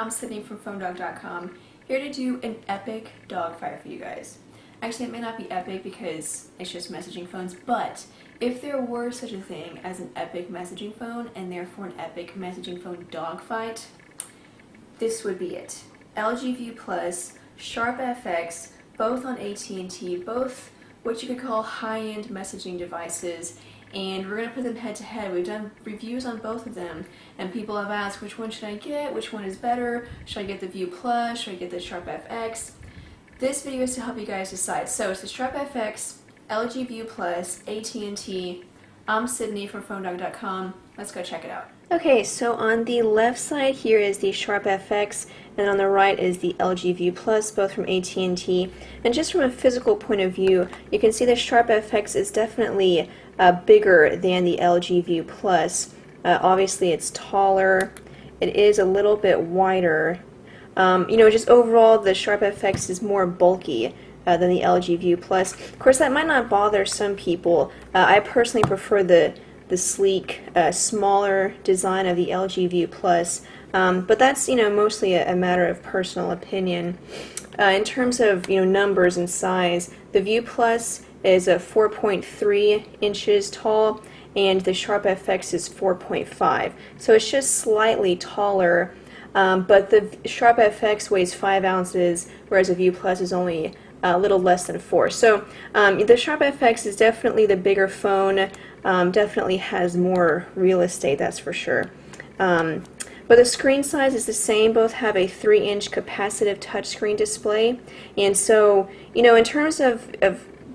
I'm Sydney from PhoneDog.com, here to do an epic dogfight for you guys. Actually, it may not be epic because it's just messaging phones, but if there were such a thing as an epic messaging phone and therefore an epic messaging phone dogfight, this would be it. LG View Plus, Sharp FX, both on AT&T, both what you could call high-end messaging devices, and we're going to put them head to head. We've done reviews on both of them, and people have asked, which one should I get? Which one is better? Should I get the View Plus? Should I get the Sharp FX? This video is to help you guys decide. So it's the Sharp FX, LG View Plus, AT&T. I'm Sydney from PhoneDog.com. Let's go check it out. Okay, so on the left side here is the Sharp FX, and on the right is the LG View Plus, both from AT&T. And just from a physical point of view, you can see the Sharp FX is definitely bigger than the LG View Plus. Obviously it's taller, it is a little bit wider. Just overall the Sharp FX is more bulky than the LG View Plus. Of course, that might not bother some people. I personally prefer the sleek, smaller design of the LG View Plus, but that's mostly a matter of personal opinion. In terms of numbers and size, the View Plus is 4.3 inches tall, and the Sharp FX is 4.5. So it's just slightly taller, but the Sharp FX weighs 5 ounces, whereas the View Plus is only a little less than 4. So the Sharp FX is definitely the bigger phone, definitely has more real estate, that's for sure. But the screen size is the same. Both have a 3-inch capacitive touchscreen display, and so in terms of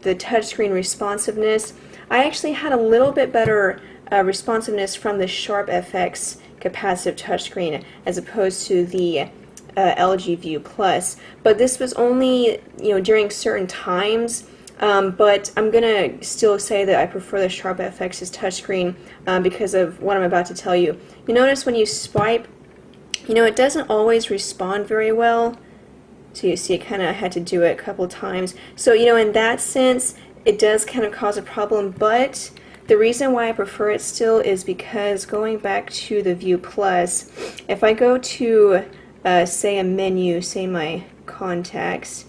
the touchscreen responsiveness, I actually had a little bit better responsiveness from the Sharp FX capacitive touchscreen as opposed to the LG View Plus. But this was only during certain times. But I'm gonna still say that I prefer the Sharp FX's touchscreen because of what I'm about to tell you. You notice when you swipe, it doesn't always respond very well. So you see, I kind of had to do it a couple times. So in that sense, it does kind of cause a problem. But the reason why I prefer it still is because going back to the View Plus, if I go to say a menu, say my contacts,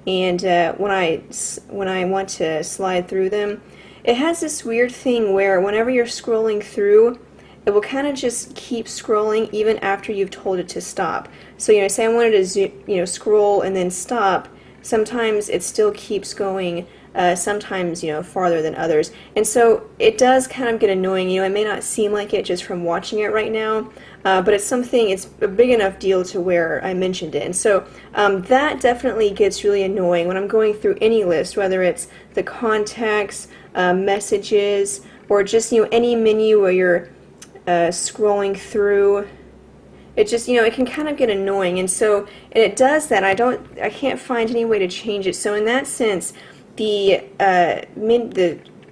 and when I want to slide through them, it has this weird thing where whenever you're scrolling through, it will kind of just keep scrolling even after you've told it to stop. So say I wanted to scroll and then stop, sometimes it still keeps going, sometimes farther than others, and so it does kind of get annoying. It may not seem like it just from watching it right now, but it's a big enough deal to where I mentioned it. And so that definitely gets really annoying when I'm going through any list, whether it's the contacts, messages, or just any menu where you're scrolling through. It just it can kind of get annoying, and it does that. I can't find any way to change it. So in that sense, the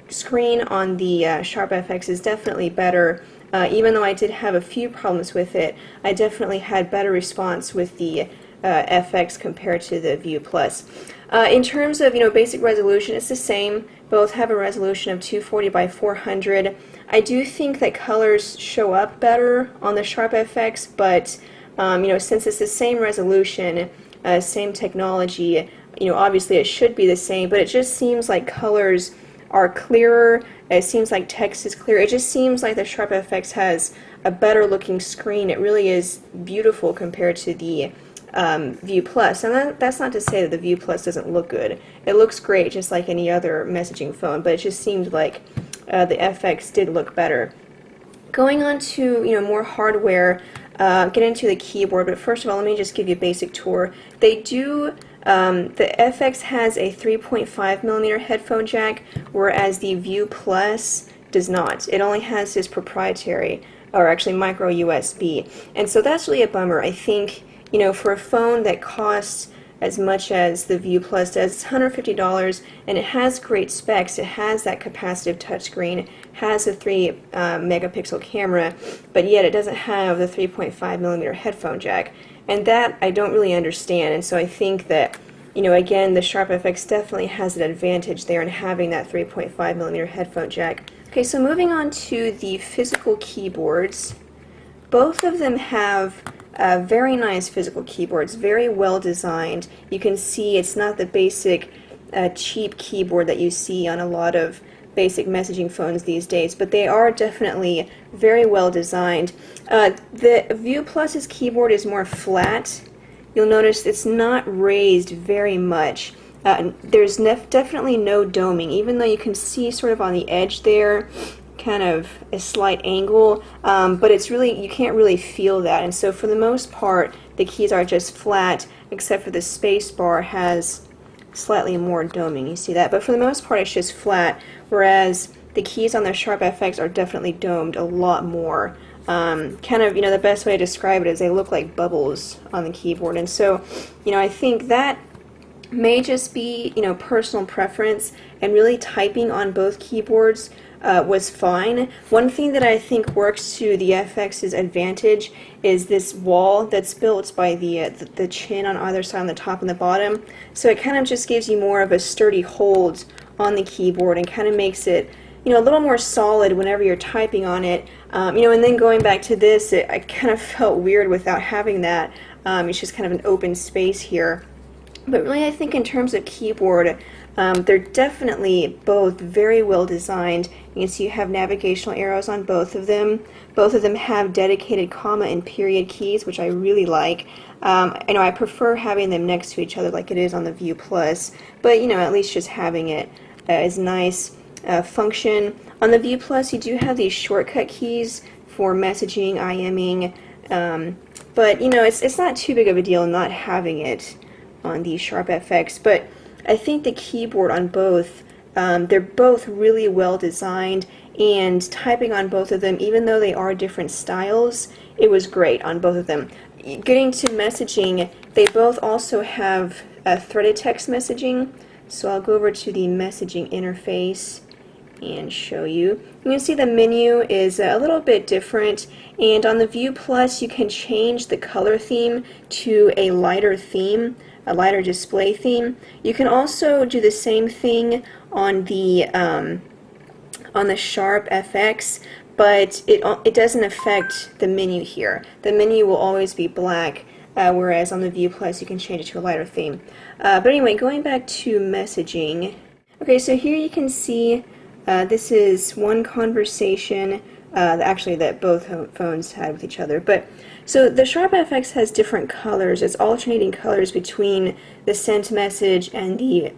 screen on the Sharp FX is definitely better. Even though I did have a few problems with it, I definitely had better response with the FX compared to the View Plus. In terms of basic resolution, it's the same. Both have a resolution of 240 by 400. I do think that colors show up better on the Sharp FX, but since it's the same resolution, same technology, obviously it should be the same, but it just seems like colors are clearer. It seems like text is clear. It just seems like the Sharp FX has a better looking screen. It really is beautiful compared to the View Plus. And that's not to say that the View Plus doesn't look good. It looks great just like any other messaging phone, but it just seemed like the FX did look better. Going on to more hardware, get into the keyboard, but first of all, let me just give you a basic tour. They do the FX has a 3.5mm headphone jack, whereas the View Plus does not. It only has this proprietary, or actually micro USB, and so that's really a bummer. I think for a phone that costs as much as the View Plus does, it's $150, and it has great specs. It has that capacitive touchscreen, has a 3 megapixel camera, but yet it doesn't have the 3.5mm headphone jack. And that I don't really understand, and so I think that, again, the Sharp FX definitely has an advantage there in having that 3.5mm headphone jack. Okay, so moving on to the physical keyboards, both of them have Very nice physical keyboard. It's very well designed. You can see it's not the basic cheap keyboard that you see on a lot of basic messaging phones these days, but they are definitely very well designed. The View Plus's keyboard is more flat. You'll notice it's not raised very much. There's definitely no doming, even though you can see sort of on the edge there kind of a slight angle, but it's really, you can't really feel that. And so for the most part the keys are just flat, except for the space bar has slightly more doming, you see that, but for the most part it's just flat, whereas the keys on the Sharp FX are definitely domed a lot more. Kind of, the best way to describe it is they look like bubbles on the keyboard. And so, I think that may just be, personal preference, and really typing on both keyboards was fine. One thing that I think works to the FX's advantage is this wall that's built by the chin on either side, on the top and the bottom. So it kind of just gives you more of a sturdy hold on the keyboard and kind of makes it, a little more solid whenever you're typing on it. And then going back to this, I kind of felt weird without having that. It's just kind of an open space here. But really, I think in terms of keyboard, they're definitely both very well designed. You can see you have navigational arrows on both of them. Both of them have dedicated comma and period keys, which I really like. I prefer having them next to each other like it is on the View Plus, but at least just having it is nice. Function. On the View Plus, you do have these shortcut keys for messaging, IMing, but it's not too big of a deal not having it on the Sharp FX. But I think the keyboard on both, they're both really well designed, and typing on both of them, even though they are different styles, it was great on both of them. Getting to messaging, they both also have threaded text messaging, so I'll go over to the messaging interface and show you. You can see the menu is a little bit different, and on the View Plus you can change the color theme to a lighter theme, a lighter display theme. You can also do the same thing on the Sharp FX, but it doesn't affect the menu here. The menu will always be black, whereas on the View Plus you can change it to a lighter theme. But anyway, going back to messaging. Okay, so here you can see this is one conversation actually that both phones had with each other. But so the Sharp FX has different colors. It's alternating colors between the sent message and the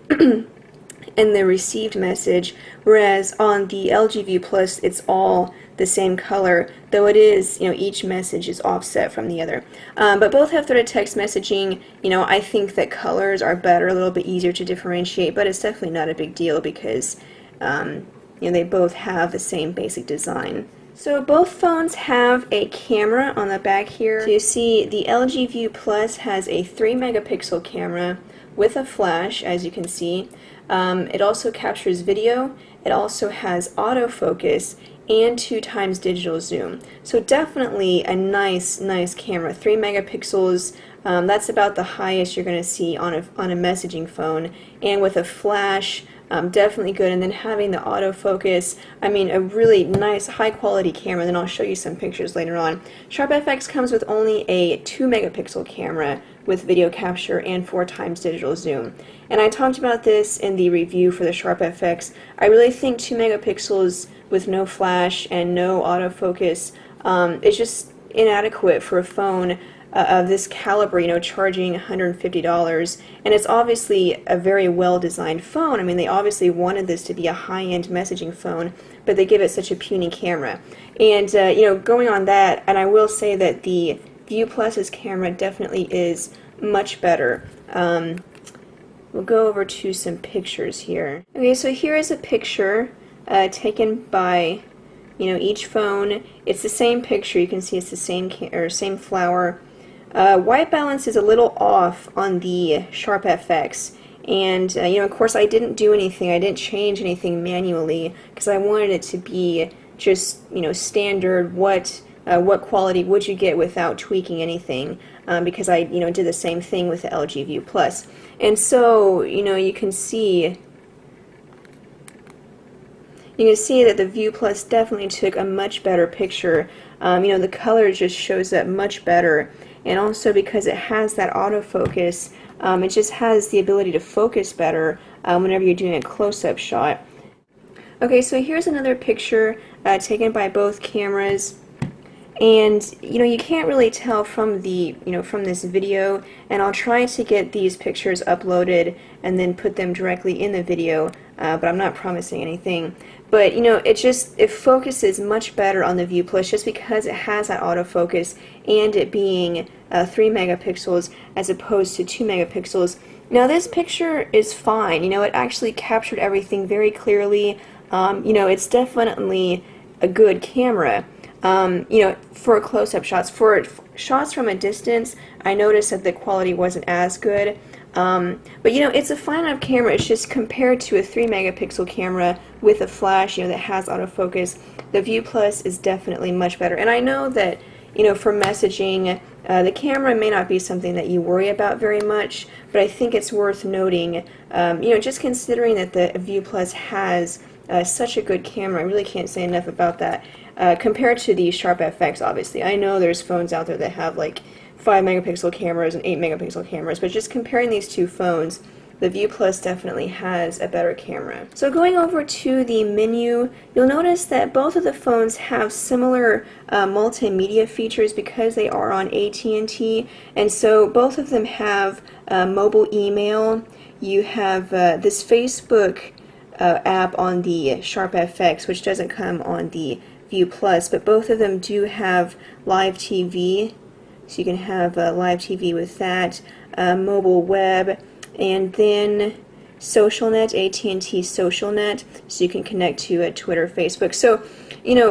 and the received message, whereas on the LG View Plus it's all the same color, though it is, each message is offset from the other. But both have threaded text messaging. I think that colors are better, a little bit easier to differentiate, but it's definitely not a big deal because they both have the same basic design. So both phones have a camera on the back here. So you see the LG View Plus has a 3-megapixel camera with a flash, as you can see. It also captures video. It also has autofocus and 2x digital zoom. So definitely a nice camera. 3 megapixels. That's about the highest you're going to see on a messaging phone, and with a flash, definitely good. And then having the autofocus, a really nice high quality camera. Then I'll show you some pictures later on. Sharp FX comes with only a 2-megapixel camera with video capture and 4x digital zoom. And I talked about this in the review for the Sharp FX. I really think 2 megapixels with no flash and no autofocus is just inadequate for a phone of this caliber, charging $150. And it's obviously a very well-designed phone. They obviously wanted this to be a high-end messaging phone, but they give it such a puny camera. And, going on that, and I will say that the View Plus's camera definitely is much better. We'll go over to some pictures here. Okay, so here is a picture taken by, each phone. It's the same picture. You can see it's the same flower. White balance is a little off on the Sharp FX, and of course I didn't do anything. I didn't change anything manually because I wanted it to be just standard. What quality would you get without tweaking anything? Because I did the same thing with the LG View Plus, and so you can see that the View Plus definitely took a much better picture. The color just shows up much better. and also because it has that autofocus, it just has the ability to focus better whenever you're doing a close-up shot. Okay, so here's another picture taken by both cameras. And you can't really tell from the from this video, and I'll try to get these pictures uploaded and then put them directly in the video, but I'm not promising anything. But it focuses much better on the View Plus just because it has that autofocus and it being 3 megapixels as opposed to 2 megapixels. Now this picture is fine. It actually captured everything very clearly. It's definitely a good camera. For close-up shots. For shots from a distance, I noticed that the quality wasn't as good. But it's a fine enough camera. It's just compared to a 3 megapixel camera with a flash, that has autofocus, the View Plus is definitely much better. And I know that, for messaging, the camera may not be something that you worry about very much, but I think it's worth noting, just considering that the View Plus has such a good camera. I really can't say enough about that. Compared to the Sharp FX, obviously. I know there's phones out there that have like 5 megapixel cameras and 8 megapixel cameras, but just comparing these two phones, the View Plus definitely has a better camera. So going over to the menu, you'll notice that both of the phones have similar multimedia features because they are on AT&T, and so both of them have mobile email. You have this Facebook app on the Sharp FX, which doesn't come on the View Plus, but both of them do have live TV, so you can have live TV with that, mobile web, and then SocialNet, AT&T SocialNet, so you can connect to Twitter, Facebook. So,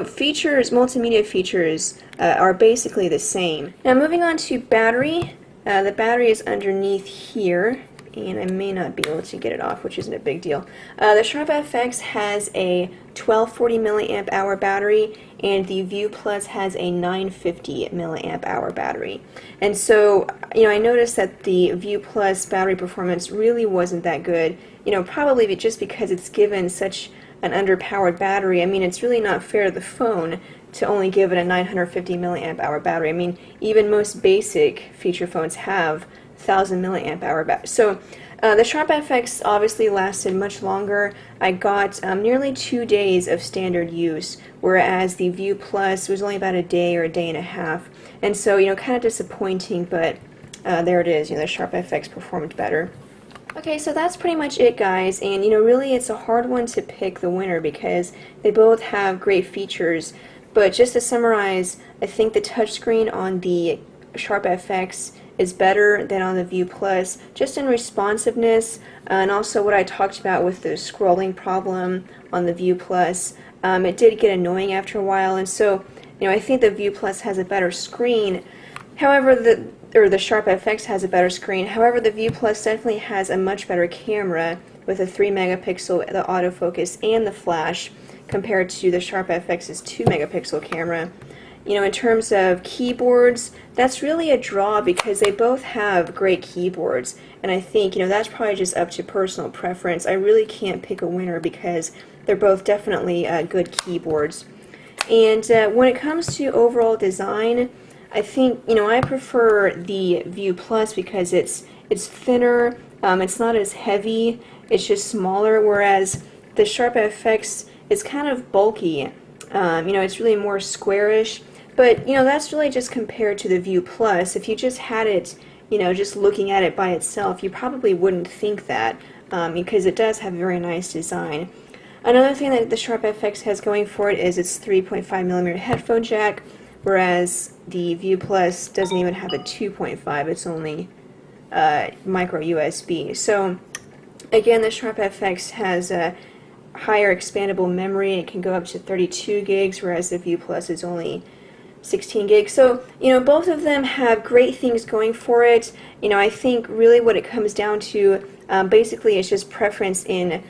features, multimedia features are basically the same. Now moving on to battery, the battery is underneath here, and I may not be able to get it off, which isn't a big deal. The Sharp FX has a 1240 milliamp hour battery, and the View Plus has a 950 milliamp hour battery. And so, I noticed that the View Plus battery performance really wasn't that good. Probably just because it's given such an underpowered battery. I mean, it's really not fair to the phone to only give it a 950 milliamp hour battery. I mean, even most basic feature phones have 1000 milliamp hour battery. So the Sharp FX obviously lasted much longer. I got nearly 2 days of standard use, whereas the View Plus was only about a day or a day and a half. And so, kind of disappointing, but there it is. The Sharp FX performed better. Okay, so that's pretty much it, guys, and really it's a hard one to pick the winner because they both have great features, but just to summarize, I think the touchscreen on the Sharp FX is better than on the View Plus, just in responsiveness, and also what I talked about with the scrolling problem on the View Plus. It did get annoying after a while, and so I think the View Plus has a better screen. However, the Sharp FX has a better screen. However, the View Plus definitely has a much better camera with a 3 megapixel, the autofocus, and the flash compared to the Sharp FX's 2 megapixel camera. In terms of keyboards, that's really a draw because they both have great keyboards, and I think that's probably just up to personal preference. I really can't pick a winner because they're both definitely good keyboards. And when it comes to overall design, I think I prefer the View Plus because it's thinner, it's not as heavy, it's just smaller, whereas the Sharp FX is kind of bulky. It's really more squarish, but that's really just compared to the View Plus. If you just had it, just looking at it by itself, you probably wouldn't think that because it does have a very nice design. Another thing that the Sharp FX has going for it is its 3.5mm headphone jack, whereas the View Plus doesn't even have a 2.5, it's only micro USB. So again, the Sharp FX has a higher expandable memory. It can go up to 32 gigs, whereas the View Plus is only 16 gigs. So, both of them have great things going for it. I think really what it comes down to basically is just preference in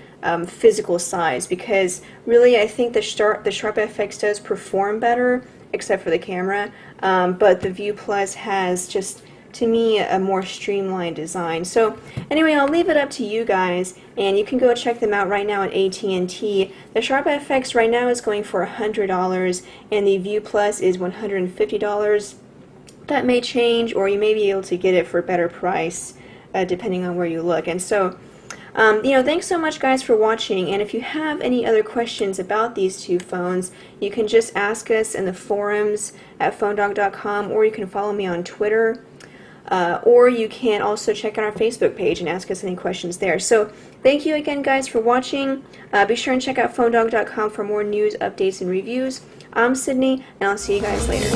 physical size, because really I think the Sharp FX does perform better, except for the camera, but the View Plus has just, to me, a more streamlined design. So anyway, I'll leave it up to you guys, and you can go check them out right now at AT&T. The Sharp FX right now is going for $100, and the View Plus is $150. that may change, or you may be able to get it for a better price depending on where you look. And so, thanks so much, guys, for watching. And if you have any other questions about these two phones, you can just ask us in the forums at phonedog.com, or you can follow me on Twitter, or you can also check out our Facebook page and ask us any questions there. So thank you again, guys, for watching. Be sure and check out phonedog.com for more news, updates, and reviews. I'm Sydney, and I'll see you guys later.